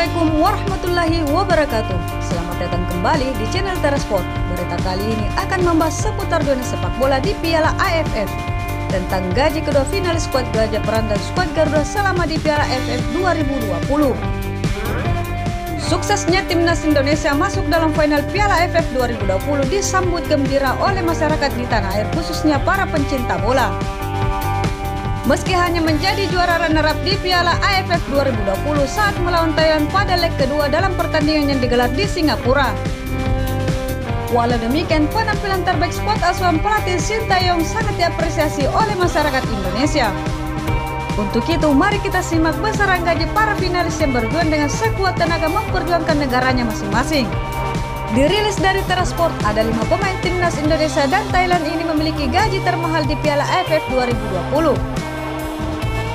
Assalamualaikum warahmatullahi wabarakatuh. Selamat datang kembali di channel Terasport. Berita kali ini akan membahas seputar dunia sepak bola di Piala AFF, tentang gaji kedua finalis skuad Gajah Perang dan skuad Garuda selama di Piala AFF 2020. Suksesnya timnas Indonesia masuk dalam final Piala AFF 2020 disambut gembira oleh masyarakat di tanah air, khususnya para pencinta bola. Meski hanya menjadi juara runner-up di Piala AFF 2020 saat melawan Thailand pada leg kedua dalam pertandingan yang digelar di Singapura. Walau demikian, penampilan terbaik skuad asuhan pelatih Sintayong sangat diapresiasi oleh masyarakat Indonesia. Untuk itu, mari kita simak besaran gaji para finalis yang berjuang dengan sekuat tenaga memperjuangkan negaranya masing-masing. Dirilis dari Terasport, ada 5 pemain timnas Indonesia dan Thailand ini memiliki gaji termahal di Piala AFF 2020.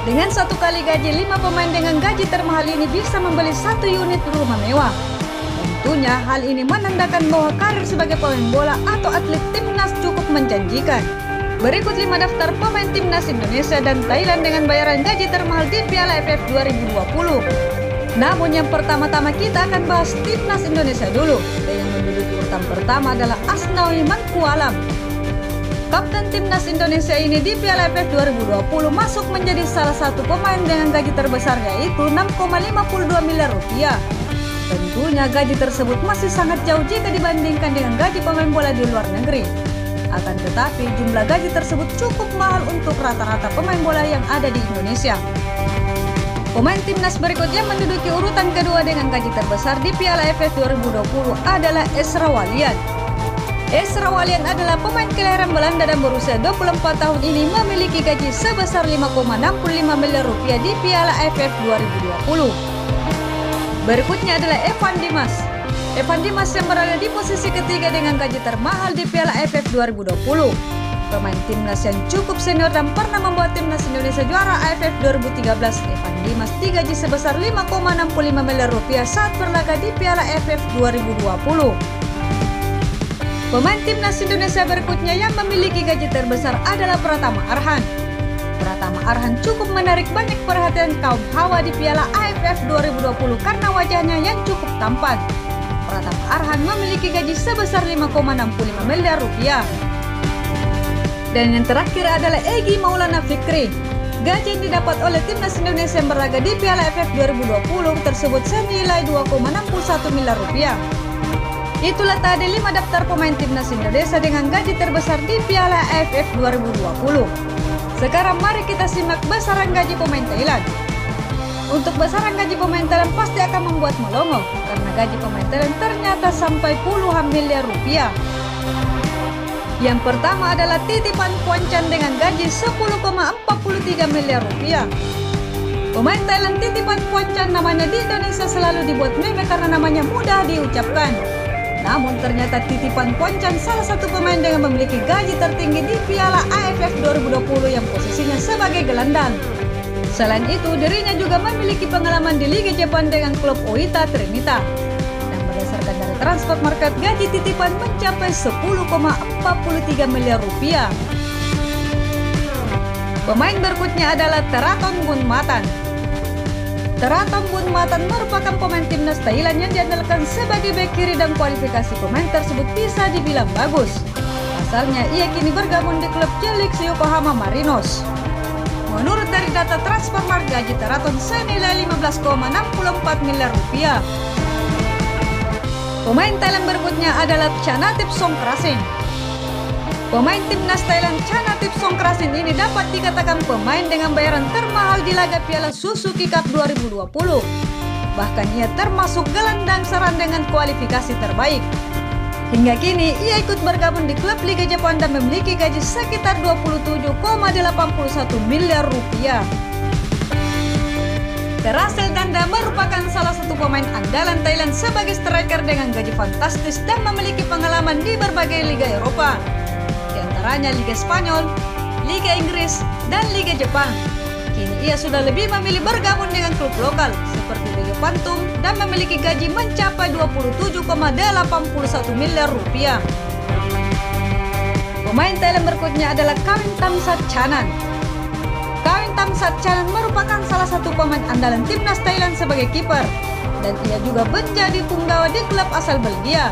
Dengan satu kali gaji, 5 pemain dengan gaji termahal ini bisa membeli 1 unit rumah mewah. Tentunya hal ini menandakan bahwa karir sebagai pemain bola atau atlet timnas cukup menjanjikan. Berikut 5 daftar pemain timnas Indonesia dan Thailand dengan bayaran gaji termahal di Piala AFF 2020. Namun yang pertama-tama kita akan bahas timnas Indonesia dulu. Yang menduduki urutan pertama adalah Asnawi Mangkualam. Kapten timnas Indonesia ini di Piala AFF 2020 masuk menjadi salah satu pemain dengan gaji terbesar, yaitu 6,52 miliar rupiah. Tentunya gaji tersebut masih sangat jauh jika dibandingkan dengan gaji pemain bola di luar negeri. Akan tetapi jumlah gaji tersebut cukup mahal untuk rata-rata pemain bola yang ada di Indonesia. Pemain timnas berikutnya menduduki urutan kedua dengan gaji terbesar di Piala AFF 2020 adalah Esra Walian. Esra Walian adalah pemain kelahiran Belanda dan berusia 24 tahun ini memiliki gaji sebesar 5,65 miliar rupiah di Piala AFF 2020. Berikutnya adalah Evan Dimas. Evan Dimas yang berada di posisi ketiga dengan gaji termahal di Piala AFF 2020. Pemain timnas yang cukup senior dan pernah membawa timnas Indonesia juara AFF 2013, Evan Dimas digaji sebesar 5,65 miliar rupiah saat berlaga di Piala AFF 2020. Pemain timnas Indonesia berikutnya yang memiliki gaji terbesar adalah Pratama Arhan. Pratama Arhan cukup menarik banyak perhatian kaum hawa di Piala AFF 2020 karena wajahnya yang cukup tampan. Pratama Arhan memiliki gaji sebesar 5,65 miliar rupiah. Dan yang terakhir adalah Egy Maulana Fikri. Gaji yang didapat oleh timnas Indonesia yang berlaga di Piala AFF 2020 tersebut senilai 2,61 miliar rupiah. Itulah tadi 5 daftar pemain timnas Indonesia dengan gaji terbesar di Piala AFF 2020. Sekarang mari kita simak besaran gaji pemain Thailand. Untuk besaran gaji pemain Thailand pasti akan membuat melongo, karena gaji pemain Thailand ternyata sampai puluhan miliar rupiah. Yang pertama adalah Titipan Ponchan dengan gaji 10,43 miliar rupiah. Pemain Thailand Titipan Ponchan namanya di Indonesia selalu dibuat meme karena namanya mudah diucapkan. Namun ternyata Titipan Ponchan salah satu pemain dengan memiliki gaji tertinggi di Piala AFF 2020 yang posisinya sebagai gelandang. Selain itu, dirinya juga memiliki pengalaman di Liga Jepang dengan klub Oita Trinita. Dan berdasarkan dari Transfer Market, gaji Titipan mencapai 10,43 miliar rupiah. Pemain berikutnya adalah Teraton Bunmatan. Teraton Bunmatan merupakan pemain timnas Thailand yang diandalkan sebagai bek kiri dan kualifikasi pemain tersebut bisa dibilang bagus. Asalnya ia kini bergabung di klub J-League Yokohama Marinos. Menurut dari data Transfermarkt, gaji Teraton senilai 15,64 miliar rupiah. Pemain Thailand berikutnya adalah Chanatip Songkrasin. Pemain timnas Thailand Chanatip Songkrasin ini dapat dikatakan pemain dengan bayaran termahal di laga Piala Suzuki Cup 2020. Bahkan ia termasuk gelandang serang dengan kualifikasi terbaik. Hingga kini ia ikut bergabung di klub Liga Jepang dan memiliki gaji sekitar 27,81 miliar rupiah. Terasil Danda merupakan salah satu pemain andalan Thailand sebagai striker dengan gaji fantastis dan memiliki pengalaman di berbagai liga Eropa, di antaranya Liga Spanyol, Liga Inggris, dan Liga Jepang. Kini ia sudah lebih memilih bergabung dengan klub lokal seperti Liga Pantum dan memiliki gaji mencapai 27,81 miliar rupiah. Pemain Thailand berikutnya adalah Kawin Tamsat Chanan. Kawin Tamsat Chanan merupakan salah satu pemain andalan timnas Thailand sebagai kiper. dan ia juga menjadi punggawa di klub asal Belgia.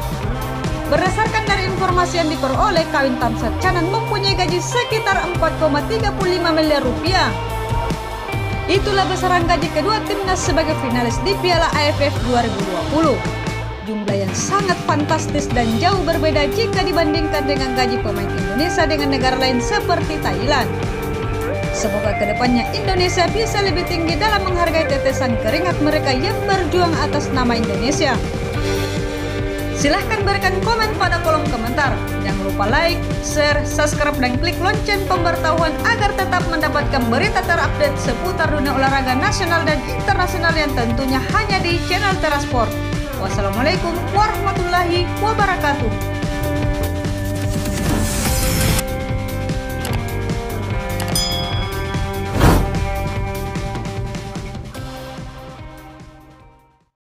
Berdasarkan dari informasi yang diperoleh, Kawin Tamsir Canan mempunyai gaji sekitar 4,35 miliar rupiah. Itulah besaran gaji kedua timnas sebagai finalis di Piala AFF 2020. Jumlah yang sangat fantastis dan jauh berbeda jika dibandingkan dengan gaji pemain Indonesia dengan negara lain seperti Thailand. Semoga kedepannya Indonesia bisa lebih tinggi dalam menghargai tetesan keringat mereka yang berjuang atas nama Indonesia. Silahkan berikan komen pada kolom komentar. Jangan lupa like, share, subscribe, dan klik lonceng pemberitahuan agar tetap mendapatkan berita terupdate seputar dunia olahraga nasional dan internasional yang tentunya hanya di channel Tera Sport. Wassalamualaikum warahmatullahi wabarakatuh.